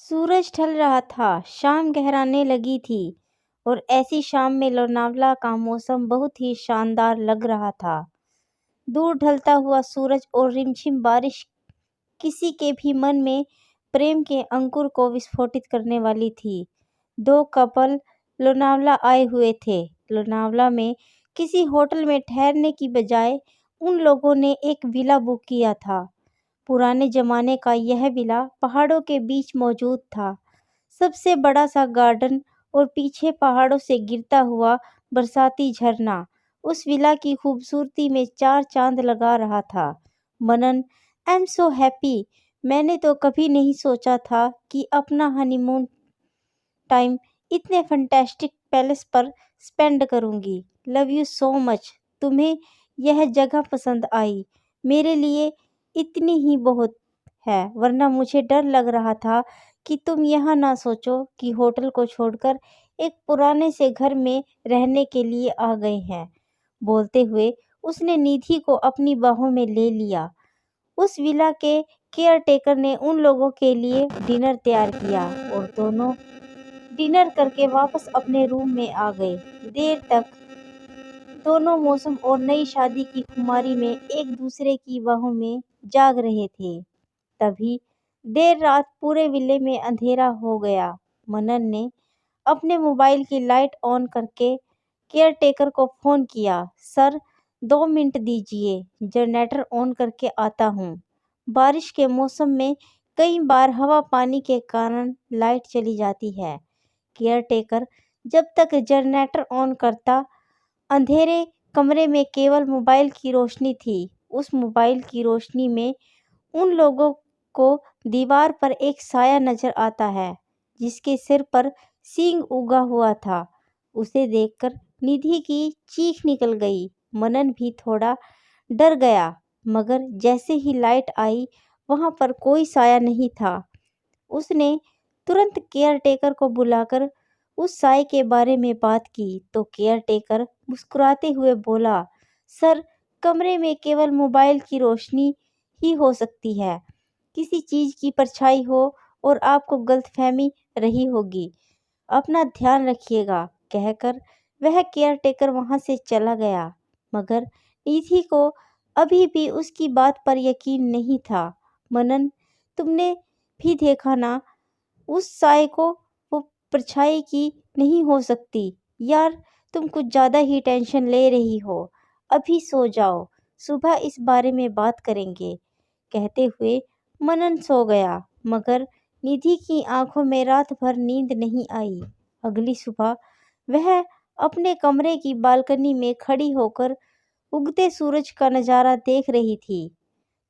सूरज ढल रहा था, शाम गहराने लगी थी और ऐसी शाम में लोनावला का मौसम बहुत ही शानदार लग रहा था। दूर ढलता हुआ सूरज और रिमझिम बारिश किसी के भी मन में प्रेम के अंकुर को विस्फोटित करने वाली थी। दो कपल लोनावला आए हुए थे। लोनावला में किसी होटल में ठहरने की बजाय उन लोगों ने एक विला बुक किया था। पुराने जमाने का यह विला पहाड़ों के बीच मौजूद था। सबसे बड़ा सा गार्डन और पीछे पहाड़ों से गिरता हुआ बरसाती झरना उस विला की खूबसूरती में चार चांद लगा रहा था। मनन, आई एम सो हैप्पी। मैंने तो कभी नहीं सोचा था कि अपना हनीमून टाइम इतने फंटेस्टिक पैलेस पर स्पेंड करूंगी। Love you so much. तुम्हें यह जगह पसंद आई, मेरे लिए इतनी ही बहुत है, वरना मुझे डर लग रहा था कि तुम यहाँ ना सोचो कि होटल को छोड़कर एक पुराने से घर में रहने के लिए आ गए हैं। बोलते हुए उसने निधि को अपनी बाहों में ले लिया। उस विला के केयरटेकर ने उन लोगों के लिए डिनर तैयार किया और दोनों डिनर करके वापस अपने रूम में आ गए। देर तक दोनों मौसम और नई शादी की खुमारी में एक दूसरे की बाहों में जाग रहे थे। तभी देर रात पूरे विले में अंधेरा हो गया। मनन ने अपने मोबाइल की लाइट ऑन करके केयरटेकर को फोन किया। सर, 2 मिनट दीजिए, जनरेटर ऑन करके आता हूँ। बारिश के मौसम में कई बार हवा पानी के कारण लाइट चली जाती है। केयरटेकर जब तक जनरेटर ऑन करता, अंधेरे कमरे में केवल मोबाइल की रोशनी थी। उस मोबाइल की रोशनी में उन लोगों को दीवार पर एक साया नजर आता है जिसके सिर पर सींग उगा हुआ था। उसे देखकर निधि की चीख निकल गई। मनन भी थोड़ा डर गया, मगर जैसे ही लाइट आई वहां पर कोई साया नहीं था। उसने तुरंत केयरटेकर को बुलाकर उस साए के बारे में बात की तो केयरटेकर मुस्कुराते हुए बोला, सर, कमरे में केवल मोबाइल की रोशनी ही हो सकती है। किसी चीज की परछाई हो और आपको गलतफहमी रही होगी। अपना ध्यान रखिएगा, कहकर वह केयरटेकर वहां से चला गया। मगर निधि को अभी भी उसकी बात पर यकीन नहीं था। मनन, तुमने भी देखा ना, उस साए को वो परछाई की नहीं हो सकती। यार, तुम कुछ ज्यादा ही टेंशन ले रही हो। अभी सो जाओ, सुबह इस बारे में बात करेंगे। कहते हुए मनन सो गया, मगर निधि की आंखों में रात भर नींद नहीं आई। अगली सुबह वह अपने कमरे की बालकनी में खड़ी होकर उगते सूरज का नजारा देख रही थी।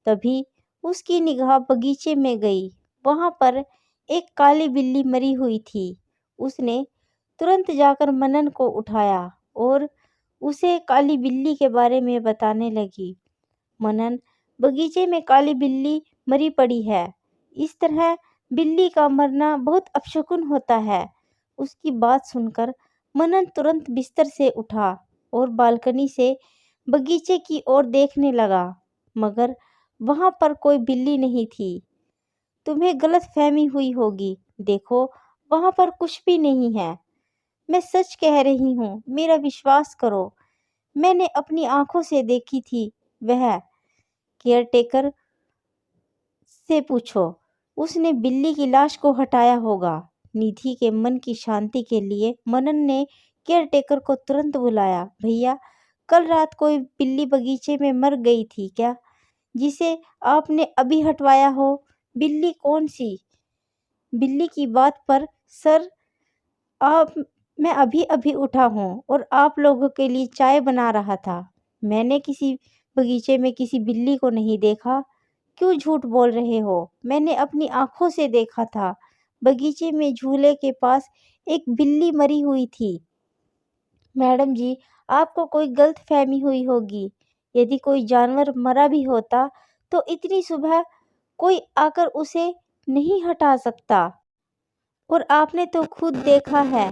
तभी उसकी निगाह बगीचे में गई। वहां पर एक काली बिल्ली मरी हुई थी। उसने तुरंत जाकर मनन को उठाया और उसे काली बिल्ली के बारे में बताने लगी। मनन, बगीचे में काली बिल्ली मरी पड़ी है। इस तरह बिल्ली का मरना बहुत अपशकुन होता है। उसकी बात सुनकर मनन तुरंत बिस्तर से उठा और बालकनी से बगीचे की ओर देखने लगा, मगर वहां पर कोई बिल्ली नहीं थी। तुम्हें गलतफहमी हुई होगी, देखो, वहां पर कुछ भी नहीं है। मैं सच कह रही हूँ, मेरा विश्वास करो, मैंने अपनी आंखों से देखी थी। वह केयरटेकर से पूछो, उसने बिल्ली की लाश को हटाया होगा। निधि के मन की शांति के लिए मनन ने केयरटेकर को तुरंत बुलाया। भैया, कल रात कोई बिल्ली बगीचे में मर गई थी क्या, जिसे आपने अभी हटवाया हो? बिल्ली कौन सी बिल्ली की बात पर सर, आप मैं अभी अभी उठा हूँ और आप लोगों के लिए चाय बना रहा था। मैंने किसी बगीचे में किसी बिल्ली को नहीं देखा। क्यों झूठ बोल रहे हो? मैंने अपनी आंखों से देखा था। बगीचे में झूले के पास एक बिल्ली मरी हुई थी। मैडम जी, आपको कोई गलतफहमी हुई होगी। यदि कोई जानवर मरा भी होता तो इतनी सुबह कोई आकर उसे नहीं हटा सकता। और आपने तो खुद देखा है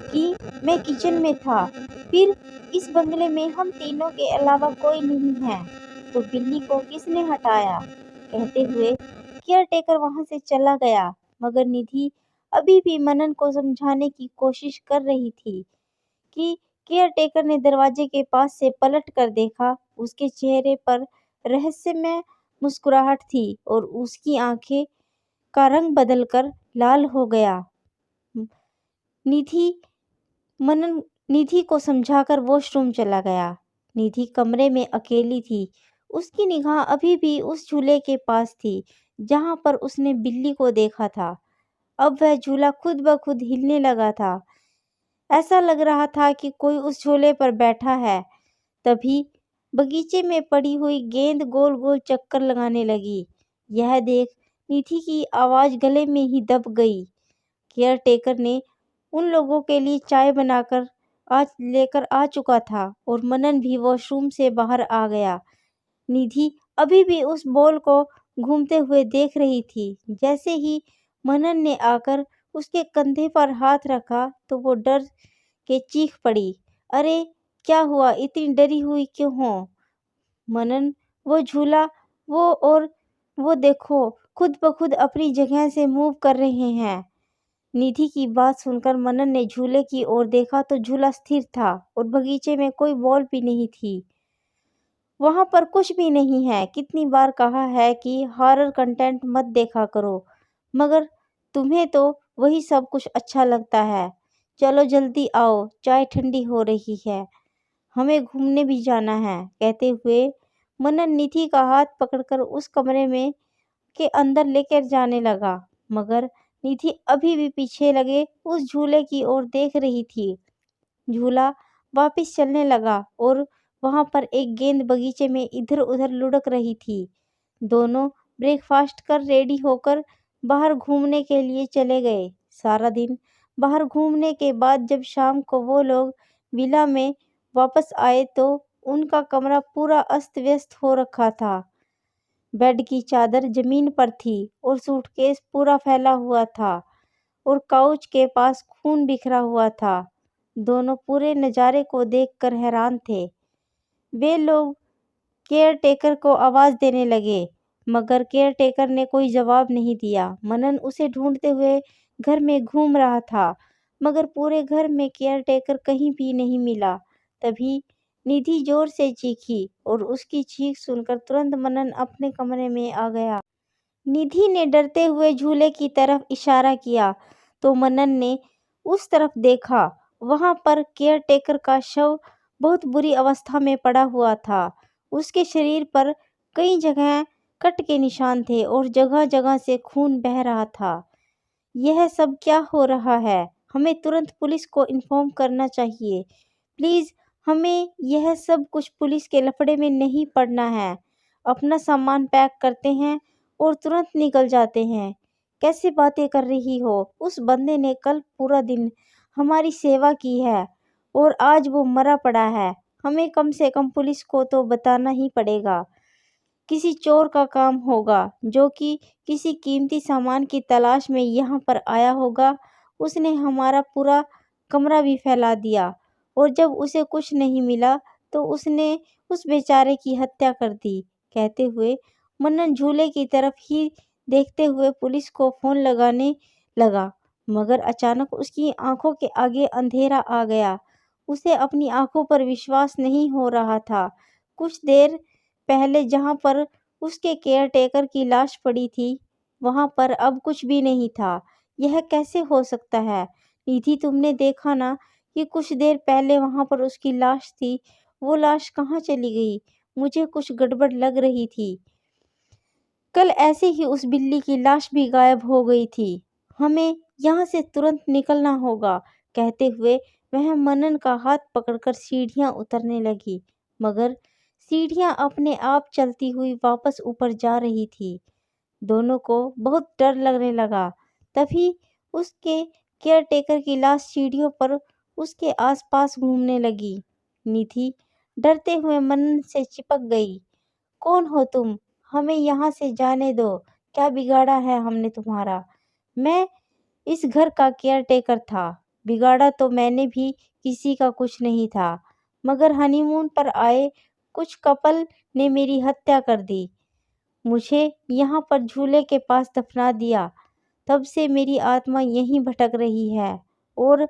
कि मैं किचन में था। फिर इस बंगले में हम तीनों के अलावा कोई नहीं है, तो बिल्ली को किसने हटाया? कहते हुए केयरटेकर वहां से चला गया। मगर निधि अभी भी मनन को समझाने की कोशिश कर रही थी कि केयरटेकर ने दरवाजे के पास से पलट कर देखा। उसके चेहरे पर रहस्यमय मुस्कुराहट थी और उसकी आंखें का रंग बदलकर लाल हो गया। निधि मनन निधि को समझाकर वॉशरूम चला गया। निधि कमरे में अकेली थी। उसकी निगाह अभी भी उस झूले के पास थी जहां पर उसने बिल्ली को देखा था। अब वह झूला खुद ब खुद हिलने लगा था। ऐसा लग रहा था कि कोई उस झूले पर बैठा है। तभी बगीचे में पड़ी हुई गेंद गोल गोल चक्कर लगाने लगी। यह देख निधि की आवाज गले में ही दब गई। केयरटेकर ने उन लोगों के लिए चाय बनाकर आज लेकर आ चुका था और मनन भी वॉशरूम से बाहर आ गया। निधि अभी भी उस बॉल को घूमते हुए देख रही थी। जैसे ही मनन ने आकर उसके कंधे पर हाथ रखा तो वो डर के चीख पड़ी। अरे क्या हुआ, इतनी डरी हुई क्यों हो? मनन, वो झूला, वो देखो, खुद ब खुद अपनी जगह से मूव कर रहे हैं। निधि की बात सुनकर मनन ने झूले की ओर देखा तो झूला स्थिर था और बगीचे में कोई बॉल भी नहीं थी। वहां पर कुछ भी नहीं है। कितनी बार कहा है कि हॉरर कंटेंट मत देखा करो, मगर तुम्हें तो वही सब कुछ अच्छा लगता है। चलो जल्दी आओ, चाय ठंडी हो रही है, हमें घूमने भी जाना है। कहते हुए मनन निधि का हाथ पकड़कर उस कमरे में के अंदर लेकर जाने लगा, मगर निधि अभी भी पीछे लगे उस झूले की ओर देख रही थी। झूला वापस चलने लगा और वहां पर एक गेंद बगीचे में इधर उधर लुढ़क रही थी। दोनों ब्रेकफास्ट कर रेडी होकर बाहर घूमने के लिए चले गए। सारा दिन बाहर घूमने के बाद जब शाम को वो लोग विला में वापस आए तो उनका कमरा पूरा अस्त व्यस्त हो रखा था। बेड की चादर जमीन पर थी और सूटकेस पूरा फैला हुआ था और काउच के पास खून बिखरा हुआ था। दोनों पूरे नज़ारे को देखकर हैरान थे। वे लोग केयरटेकर को आवाज देने लगे, मगर केयरटेकर ने कोई जवाब नहीं दिया। मनन उसे ढूंढते हुए घर में घूम रहा था, मगर पूरे घर में केयरटेकर कहीं भी नहीं मिला। तभी निधि जोर से चीखी और उसकी चीख सुनकर तुरंत मनन अपने कमरे में आ गया। निधि ने डरते हुए झूले की तरफ इशारा किया तो मनन ने उस तरफ देखा। वहां पर केयरटेकर का शव बहुत बुरी अवस्था में पड़ा हुआ था। उसके शरीर पर कई जगह कट के निशान थे और जगह जगह से खून बह रहा था। यह सब क्या हो रहा है? हमें तुरंत पुलिस को इन्फॉर्म करना चाहिए। प्लीज, हमें यह सब कुछ पुलिस के लफड़े में नहीं पड़ना है। अपना सामान पैक करते हैं और तुरंत निकल जाते हैं। कैसे बातें कर रही हो? उस बंदे ने कल पूरा दिन हमारी सेवा की है और आज वो मरा पड़ा है। हमें कम से कम पुलिस को तो बताना ही पड़ेगा। किसी चोर का काम होगा जो कि किसी कीमती सामान की तलाश में यहाँ पर आया होगा। उसने हमारा पूरा कमरा भी फैला दिया और जब उसे कुछ नहीं मिला तो उसने उस बेचारे की हत्या कर दी। कहते हुए मनन झूले की तरफ ही देखते हुए पुलिस को फोन लगाने लगा, मगर अचानक उसकी आंखों के आगे अंधेरा आ गया। उसे अपनी आंखों पर विश्वास नहीं हो रहा था। कुछ देर पहले जहां पर उसके केयरटेकर की लाश पड़ी थी, वहां पर अब कुछ भी नहीं था। यह कैसे हो सकता है? निधि, तुमने देखा ना कि कुछ देर पहले वहां पर उसकी लाश थी। वो लाश कहाँ चली गई? मुझे कुछ गड़बड़ लग रही थी। कल ऐसे ही उस बिल्ली की लाश भी गायब हो गई थी। हमें यहाँ से तुरंत निकलना होगा। कहते हुए वह मनन का हाथ पकड़कर सीढ़ियां उतरने लगी, मगर सीढ़ियां अपने आप चलती हुई वापस ऊपर जा रही थी। दोनों को बहुत डर लगने लगा। तभी उसके केयरटेकर की लाश सीढ़ियों पर उसके आसपास घूमने लगी। निधि डरते हुए मनन से चिपक गई। कौन हो तुम? हमें यहाँ से जाने दो। क्या बिगाड़ा है हमने तुम्हारा? मैं इस घर का केयरटेकर था। बिगाड़ा तो मैंने भी किसी का कुछ नहीं था, मगर हनीमून पर आए कुछ कपल ने मेरी हत्या कर दी। मुझे यहाँ पर झूले के पास दफना दिया। तब से मेरी आत्मा यहीं भटक रही है और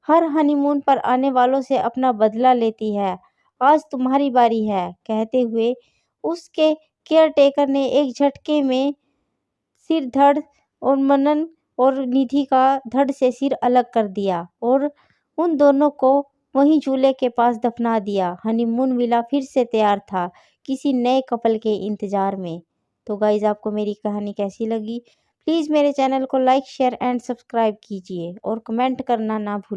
हर हनीमून पर आने वालों से अपना बदला लेती है। आज तुम्हारी बारी है। कहते हुए उसके केयरटेकर ने एक झटके में सिर धड़ और मनन और निधि का धड़ से सिर अलग कर दिया और उन दोनों को वहीं झूले के पास दफना दिया। हनीमून विला फिर से तैयार था, किसी नए कपल के इंतजार में। तो गाइज, आपको मेरी कहानी कैसी लगी? प्लीज़ मेरे चैनल को लाइक, शेयर एंड सब्सक्राइब कीजिए और कमेंट करना ना भूलिए।